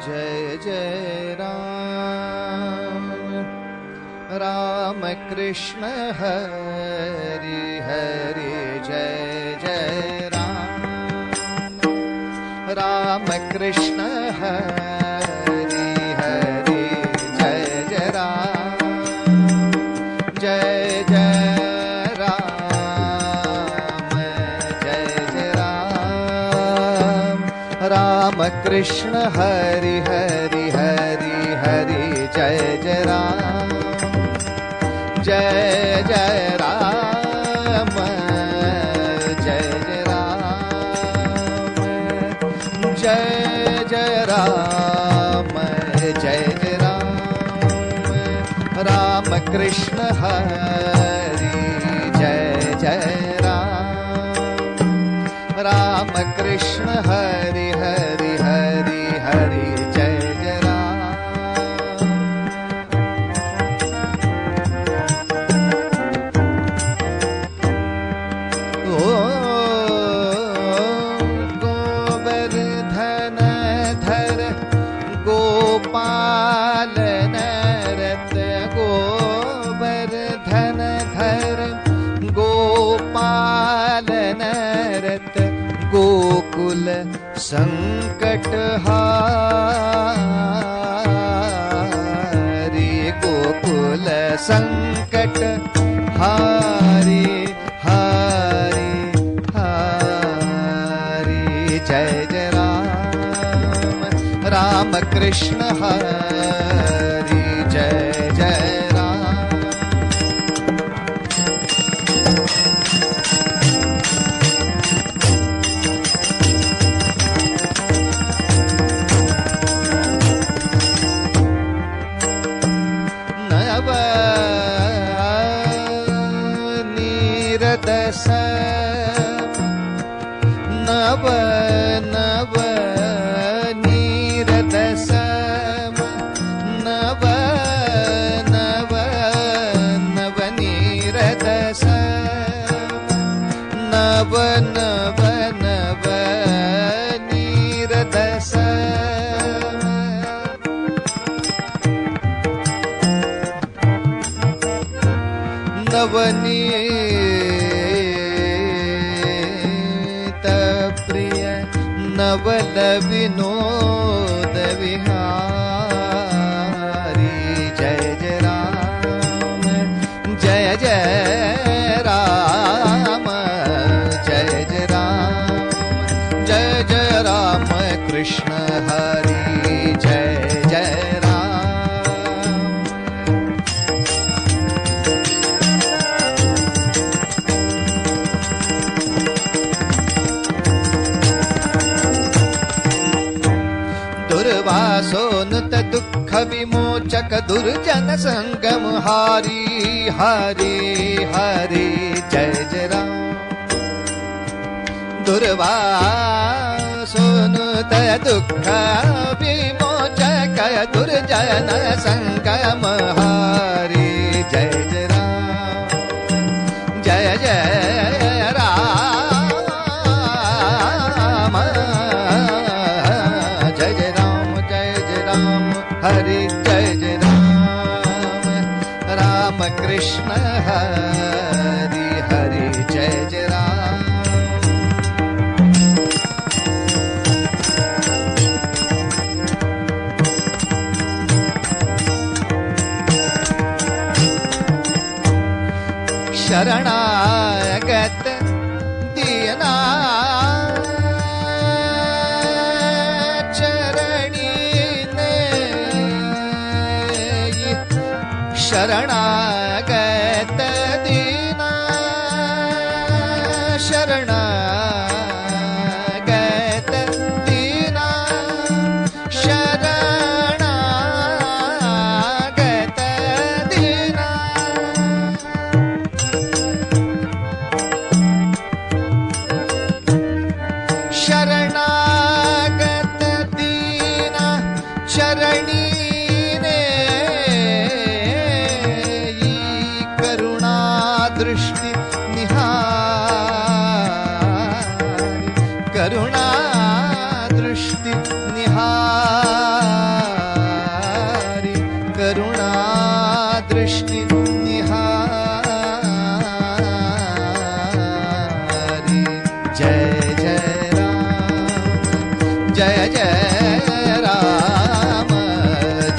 जय जय राम राम कृष्ण हरि हरि जय जय राम राम कृष्ण हरि हरि जय जय राम जय जय राम जय जय राम राम कृष्ण हरि हरि हरि हरि जय जय राम जय जय राम जय जय राम जय जय राम जय जय राम राम कृष्ण हरि जय जय राम राम कृष्ण हरि हरि हरि हरि जय जय राम ओ गोवर्धन धर गोपाल नरत गोवर्धन धर गोपाल नरत गोकुल संकट हारी गोकुल संकट हारी हारी हारी जय जय राम राम कृष्ण हरि जय जय राम नव नीरदस नव नव नीरदस नव नव नव नीरदस नव नव नव नीरदस नवनीत प्रिय नवल विनोद विहारी जय जय राम जय जय राम जय जय राम जय जय राम कृष्ण हरि जय जय दुर्वासोनुत दुःख विमोचक दुर्जन संगम हारी हरि हरि जय जय राम दुर्वासोनुत दुःख विमोचक दुर्जन संगम हारी जय जय राम जय जय राम जय जय राम हरि जय जय राम राम कृष्ण हरि हरि जय जय राम शरणागत दीना शरणागत दीना शरणागत दीना शरणागत दीना शरणागत दीना शरणी दृष्टि निहारी करुणा दृष्टि निहारी जय जय राम जय जय राम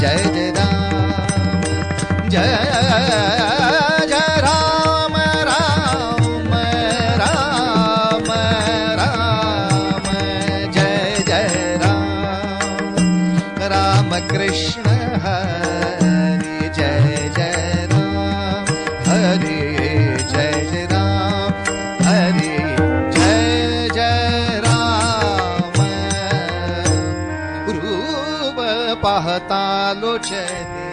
जय जय राम जय जय राम राम राम राम जय जय राम राम कृष्ण हरि जय जय राम हरि जय जय राम हरि जय जय राम रूप पाहता लोचने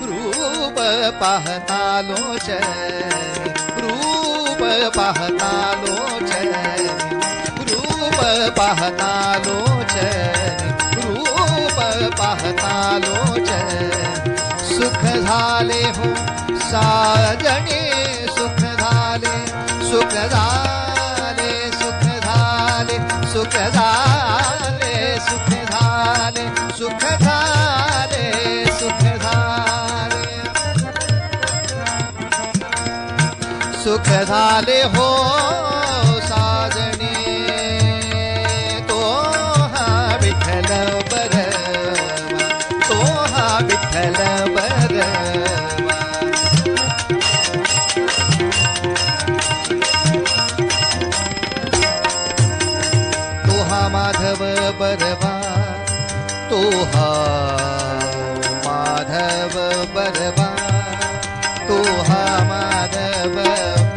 रूप पाहता लोचने रूप पाहता लोचने रूप पाहता लोचने रूप पाहता लोचने सुख झाले हो साजणे सुख झाले सुख झाले सुख झाले सुख झाले सुख झाले सुख झाले सुख झाले सुख झाले हो साजणे तो हा विठ्ठल बरवा तो हा विठ्ठल बरवा तो हा माधव बरवा तो हा माधव बरवा तो हा माधव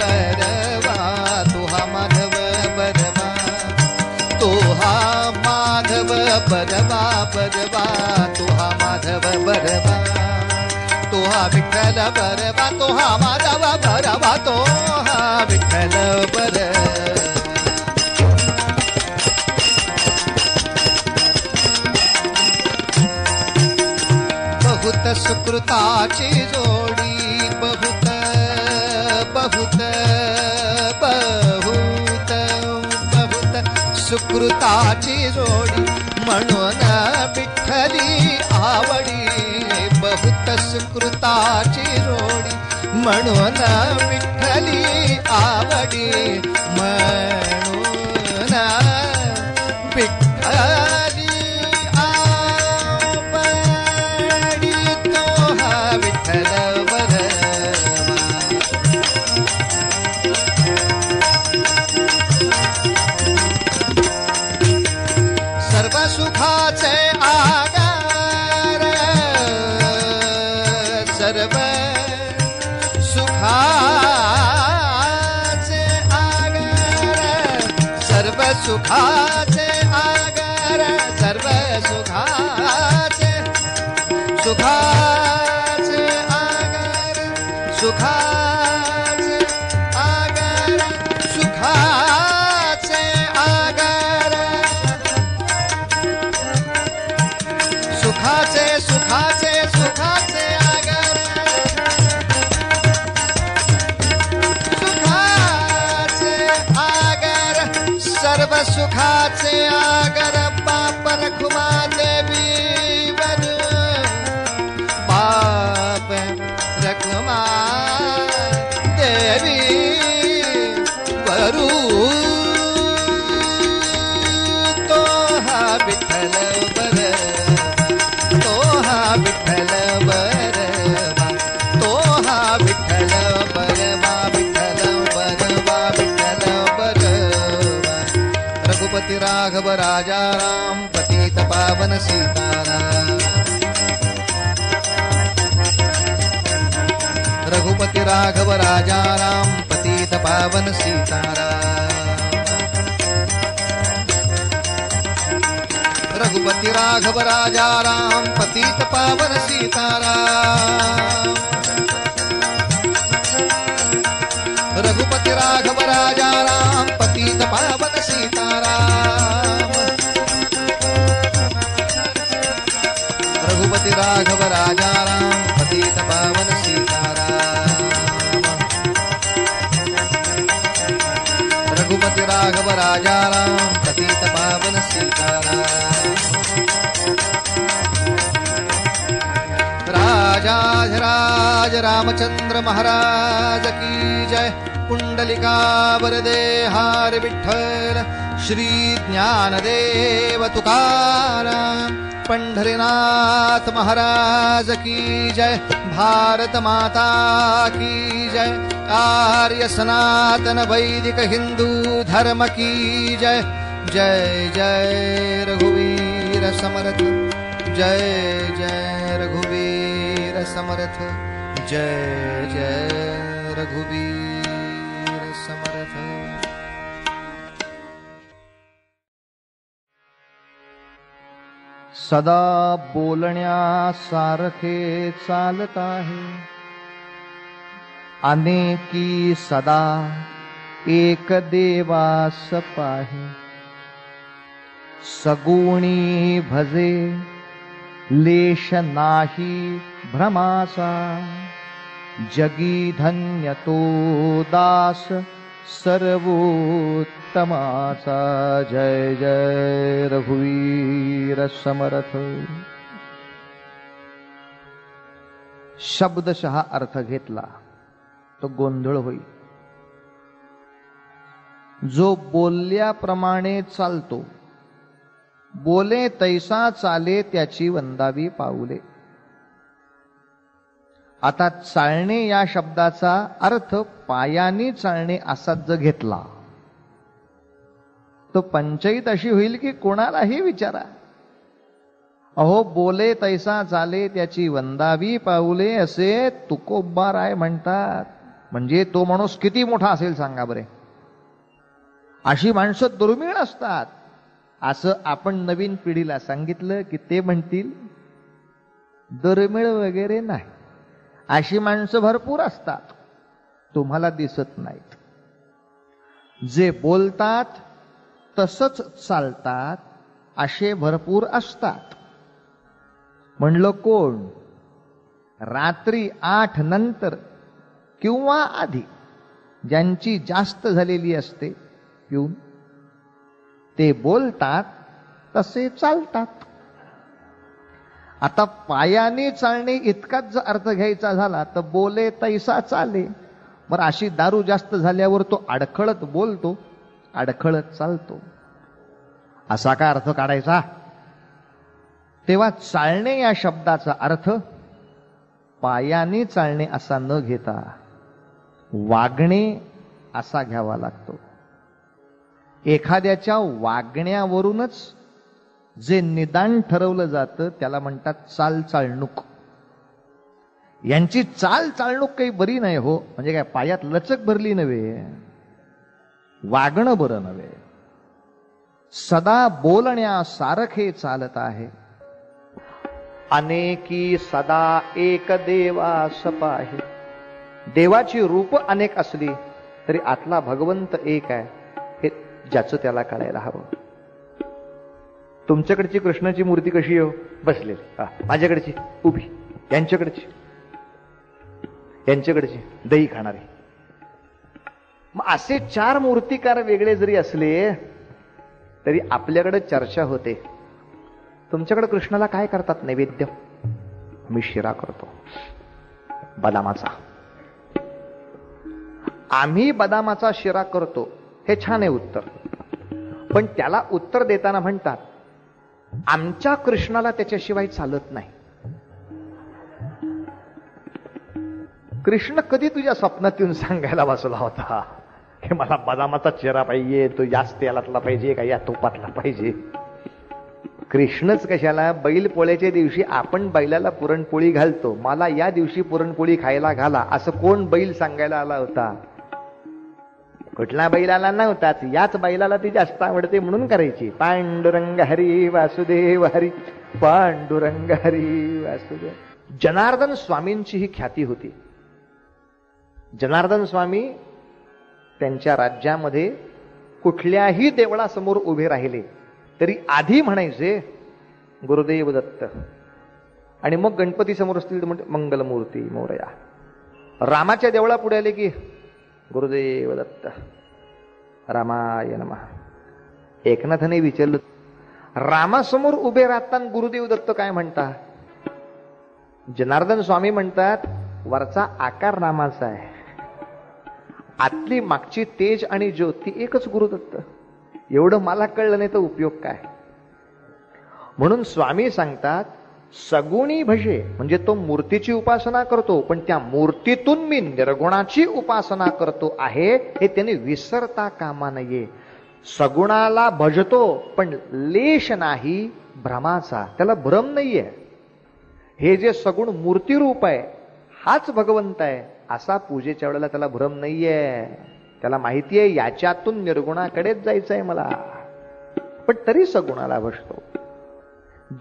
बरवा तो हा माधव बरवा तो हा माधव बरवा बरवा तो हा माधव बरवा तो हा विठ्ठल बरवा तो हा माधव बरवा तो हा विठ्ठल बरवा बहुत सुकृताची जोडी बहुत बहुत बहुत बहुत सुकृताची जोडी म्हणून विठ्ठली आवडी बहुत सुकृताची जोडी म्हणून विठ्ठली आवडी म्हणून विठ्ठली सर्व सुखाचे आगार सर्व सुखाचे आगार सर्व सुखाचे आगार सर्व सुखाचे सुखाचे आगार सुखाचे आगार सुखाचे आगार सुखाचे सुखाचे सुखाचे आगार सुखाचे आगार सर्व सुखाचे आगार बाप रखुमा देवी वर बाप रखुमा देवी वरू तो हा विठ्ठल विठ्ठल बरवा तो हा विठ्ठल बरवा विठ्ठल बरवा विठ्ठल बरवा रघुपति राघव राजा राम पतित पावन सीताराम रघुपति राघव राजा राम पतित पावन सीताराम रघुपति राघव राजा राम पतित पावन सीताराम रघुपति राघव राजा राम पतित पावन सीताराम रघुपति राघव राजा राम पतित पावन सीताराम रघुपति राघव राजा राम पतित पावन सीताराम राजाधिराज रामचंद्र महाराज की जय। पुंडलिका वरदे हर विठ्ठल. श्री ज्ञानदेव तुकाराम. पंढरीनाथ महाराज की जय. भारत माता की जय. आर्य सनातन वैदिक हिंदू धर्म की जय. जय जय रघुवीर समर्थ. जय जय रघुवीर समर्थ. जय जय रघुवीर समर्थ. सदा बोलण्यासारखे चालत आहे. अनेकी सदा एक देवास पाहे. सगुणी भजे लेश नाही भ्रमाचा. जगी धन्य तो दास सर्वोत्तमाचा. जय जय रघुवीर समर्थ. शब्दशः अर्थ घेतला तो गोंधळ होईल. जो बोलल्याप्रमाणे चालतो, बोले तैसा चाले त्याची वंदावी पाऊले. आता चालणे या शब्दाचा अर्थ पायाने चालणे असा जर घेतला तो पंचायत अशी होईल की कोणालाही विचारा. अहो बोले तैसा चाले त्याची वंदावी पाऊले असे तुकोबाराय म्हणतात. म्हणजे तो माणूस किती मोठा असेल सांगा बरे. अशी माणसं दुर्मिळ असतात. असं आपण नवीन पिढीला सांगितलं की ते म्हणतील दुर्मिळ वगैरे नाही. अशी माणसं भरपूर असतात, तुम्हाला दिसत नाहीत. जे बोलतात तसंच चालतात असे भरपूर असतात. म्हणलं कोण? रात्री 8 नंतर किंवा आधी ज्यांची जास्त झालेली असते पिऊन, ते बोलतात तसे चालतात. आता पायाने चालणे इतकाच जर अर्थ घ्यायचा झाला तर बोले तैसा चाले. बरं अशी दारू जास्त झाल्यावर तो अडखळत बोलतो, अडखळत चालतो, असा का अर्थ काढायचा? तेव्हा चालणे या शब्दाचा अर्थ पायाने चालणे असा न घेता वागणे असा घ्यावा लागतो. एखाद्याच्या वागण्यावरूनच जे निदान ठरवलं जातं त्याला म्हणतात चालचालणूक. यांची चालचालणूक काही बरी नाही हो. म्हणजे काय पायात लचक भरली नव्हे, वागणं बरं नव्हे. सदा बोलण्यासारखे चालत आहे. अनेकी सदा एक देवास पाहे. देवाची रूप अनेक असली तरी आतला भगवंत एक आहे हे ज्याचं त्याला कळायला हवं. तुमच्याकडची कृष्णाची मूर्ती कशी हो? बसलेली. माझ्याकडची उभी, यांच्याकडची दही खाणारी. मग असे 4 मूर्तिकार वेगळे जरी असले तरी आपल्याकडे चर्चा होते. तुमच्याकडे कृष्णाला काय करतात नैवेद्य? मी शिरा करतो बदामाचा. आम्ही बदामाचा शिरा करतो. हे छान आहे उत्तर. पण त्याला उत्तर देताना म्हणतात आमच्या कृष्णाला त्याच्याशिवाय चालत नाही. कृष्ण कधी तुझ्या स्वप्नात येऊन सांगायला बसला होता की मला बदामाचा चिरा पाहिजे, तो जास्त तेलातला पाहिजे का या तुपातला पाहिजे? कृष्णच कशाला? बैल पोळ्याच्या दिवशी आपण बैलाला पुरणपोळी घालतो, मला या दिवशी पुरणपोळी खायला घाला, असं कोण बैल सांगायला आला होता? कुठला बैलाला नव्हताच. याच बैलाला ती जास्त आवडते म्हणून करायची. पांडुरंग हरी वासुदेव हरी, पांडुरंग हरी वासुदेव. जनार्दन स्वामींची ही ख्याती होती. जनार्दन स्वामी त्यांच्या राज्यामध्ये कुठल्याही देवळासमोर उभे राहिले तरी आधी म्हणायचे गुरुदेव दत्त, आणि मग गणपती समोर असतील तर म्हणजे मंगलमूर्ती मोरया. रामाच्या देवळा पुढे आले की गुरुदेव दत्त, रामाय नमः. एकनाथाने विचारलं रामासमोर उभे राहताना गुरुदेव दत्त काय म्हणता? जनार्दन स्वामी म्हणतात वरचा आकार रामाचा आहे, आतली मागची तेज आणि ज्योती एकच गुरुदत्त. एवढं मला कळलं नाही तर उपयोग काय. म्हणून स्वामी सांगतात सगुणी भजे, म्हणजे तो मूर्तीची उपासना करतो पण त्या मूर्तीतून मी निर्गुणाची उपासना करतो आहे हे त्याने विसरता कामा नये. सगुणाला भजतो पण लेश नाही भ्रमाचा, त्याला भ्रम नाहीये. हे जे सगुण मूर्तीरूप आहे हाच भगवंत आहे असा पूजेच्या वेळेला त्याला भ्रम नाहीये. त्याला माहिती आहे याच्यातून निर्गुणाकडेच जायचं आहे मला, पण तरी सगुणाला भजतो.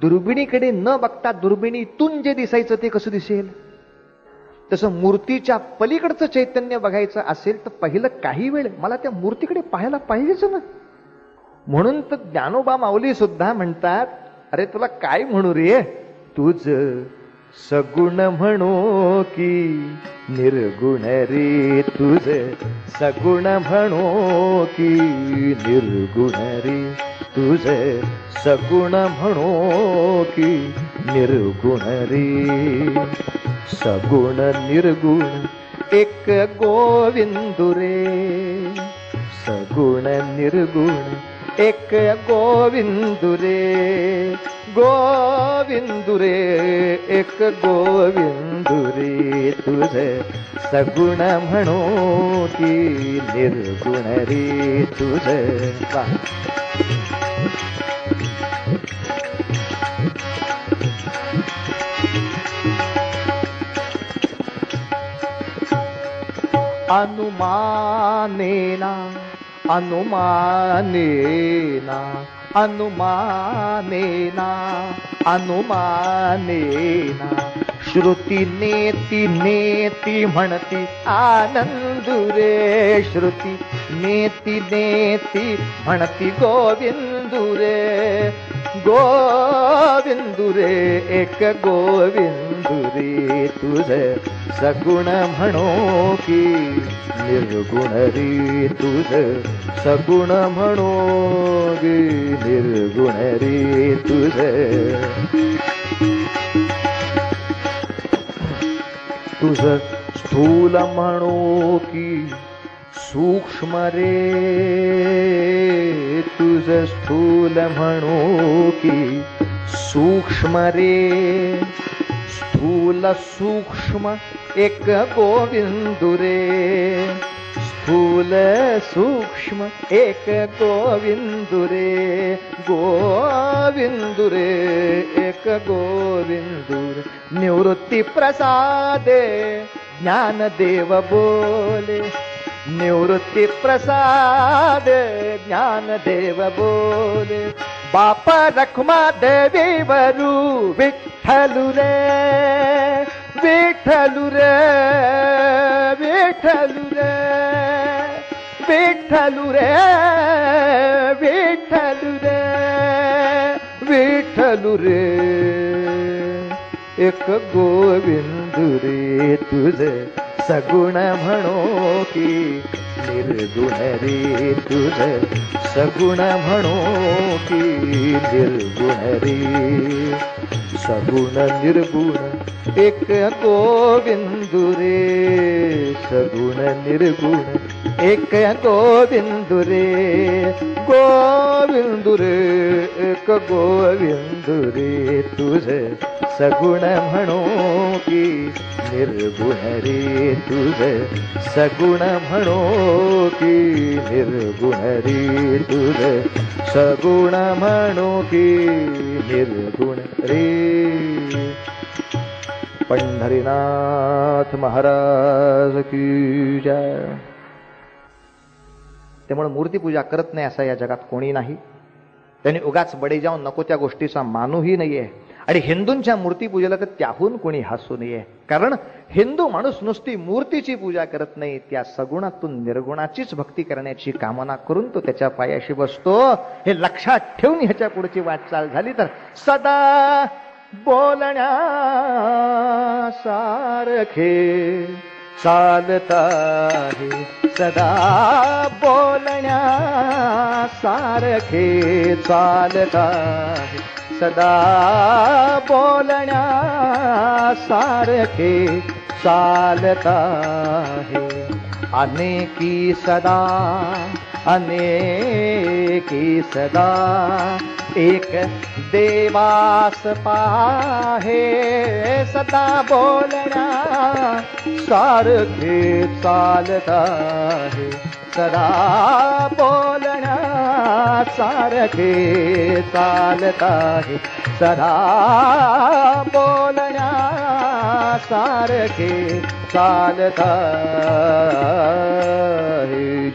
दुर्बिणीकडे न बघता दुर्बिणीतून जे दिसायचं ते कसं दिसेल, तसं मूर्तीच्या पलीकडचं चैतन्य बघायचं असेल तर पहिलं काही वेळ मला त्या मूर्तीकडे पाहायला पाहिजेच ना. म्हणून तर ज्ञानोबा माऊली सुद्धा म्हणतात, अरे तुला काय म्हणू रे, तुझ सगुण म्हणो की निर्गुण रे, तुझ सगुण म्हणो की निर्गुण रे, तुझ सगुण म्हणो की निर्गुण रे. सगुण निर्गुण एक गोविंदु रे, सगुण निर्गुण एक गोविंदु रे, गोविंदु रे एक गोविंदु रे, तुझ सगुण म्हणो की निर्गुण रे, तुझ. अनुमानेना अनुमानेना अनुमानेना अनुमानेना श्रुती नेती नेती म्हणती आनंदू रे, श्रुती नेती नेती म्हणती गोविंदू रे, गोविंदू रे एक गोविंदू रे, तुझ सगुण म्हणो की निर्गुण रे, तुझ सगुण म्हणो की निर्गुण रे, तुझ. तुझ स्थूल म्हणो की सूक्ष्म रे, तुझ स्थूल म्हणो की सूक्ष्म रे, स्थूल सूक्ष्म एक गोविंदु रे, स्थूल सूक्ष्म एक गोविंदु रे, गोविंदु रे एक गोविंदु रे. निवृत्ती प्रसादे ज्ञानदेव बोले, निवृत्ती प्रसाद ज्ञानदेव बोले, बाप रखमा देवी वरू विठ्ठलू रे, विठ्ठलू रे विठ्ठलू रे विठ्ठलू रे विठ्ठलू रे विठ्ठलू रे एक गोविंदू रे, तुझ सगुण म्हणो की निर्गुण रे, तुझ सगुण म्हणो की निर्गुण रे. सगुण निर्गुण एक गोविंदु रे, सगुण निर्गुण एक गोविंदु रे, गोविंदु रे एक गोविंदु रे, तुझ सगुण म्हणो की निर्गुण रे, तुझ सगुण म्हणो की निर्गुण रे, तुझ सगुण म्हणो की निर्गुण रे. पंढरीनाथ महाराज की जय. त्यामुळे मूर्तीपूजा करत नाही असा या जगात कोणी नाही. त्यांनी उगाच बडे जाऊन नको त्या गोष्टीचा मानूही नाहीये. आणि हिंदूंच्या मूर्तीपूजेला तर त्याहून कोणी हसू नये. कारण हिंदू माणूस नुसती मूर्तीची पूजा करत नाही, त्या सगुणातून निर्गुणाचीच भक्ती करण्याची कामना करून तो त्याच्या पायाशी बसतो. हे लक्षात ठेवून ह्याच्या पुढची वाटचाल झाली तर सदा बोलण्या सारखे चालता है, सदा बोलण्या सारखे चालता है, सदा बोलण्या सारखे चालता है. अनेकी सदा अनेकी सदा एक देवास पाहे सदा बोलण्या सारखे चालत आहे सदा बोलण्या सारखे चालत आहे सदा बोलण्या सारखे चालत आहे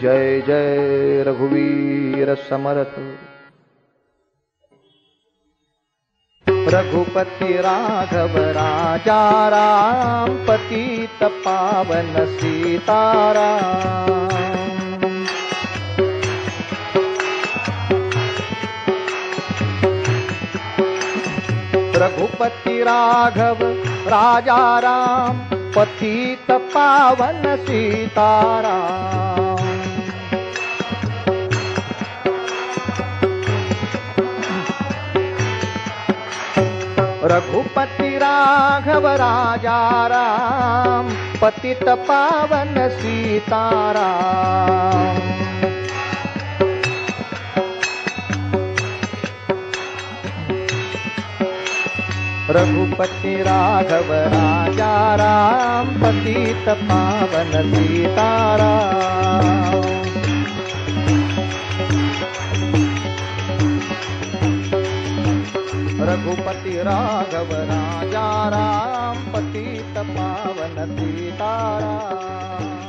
जय जय रघुवीर समर्थ रघुपति राघव राजा राम पतित पावन सीताराम रघुपति राघव राजा राम पतित पावन सीताराम रघुपति राघव राजा राम पतित पावन सीताराम रघुपति राघव राजा राम पतित पावन सीताराम रघुपति राघव राजा राम पतित पावन सीताराम।